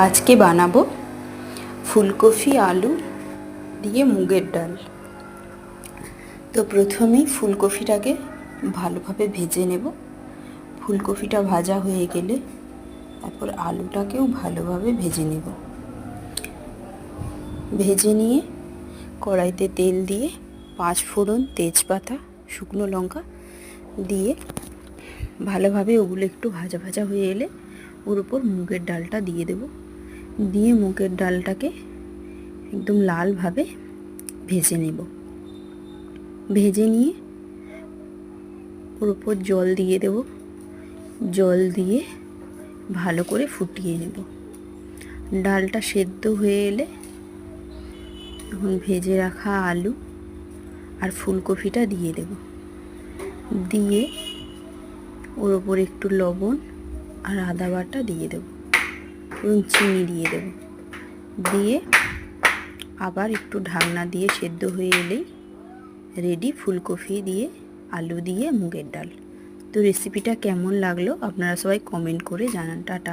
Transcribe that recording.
আজকে বানাবো ফুলকপি আলু দিয়ে মুগের ডাল। তো প্রথমেই ফুলকপিটাকে ভালোভাবে ভেজে নেব। ফুলকপিটা ভাজা হয়ে গেলে তারপর আলুটাকেও ভালোভাবে ভেজে নেব। ভেজে নিয়ে কড়াইতে তেল দিয়ে 5 ফোড়ন, তেজপাতা, শুকনো লঙ্কা দিয়ে ভালোভাবে ওগুলো একটু ভাজা ভাজা হয়ে এলে ওর উপর মুগের ডালটা দিয়ে দেব। দিয়ে মুগের ডালটাকে একদম লালভাবে ভেজে নেব। ভেজে নিয়ে ওর উপর জল দিয়ে দেব। জল দিয়ে ভালো করে ফুটিয়ে নেব। ডালটা সেদ্ধ হয়ে এলে এখন ভেজে রাখা আলু আর ফুলকপিটা দিয়ে দেব। দিয়ে ওর ওপর একটু লবণ আর আদা বাটা দিয়ে দেব এবং চিনি দিয়ে দেব। দিয়ে আবার একটু ঢাকনা দিয়ে সেদ্ধ হয়ে এলেই রেডি ফুলকপি দিয়ে আলু দিয়ে মুগের ডাল। তো রেসিপিটা কেমন লাগলো আপনারা সবাই কমেন্ট করে জানান। টাটা।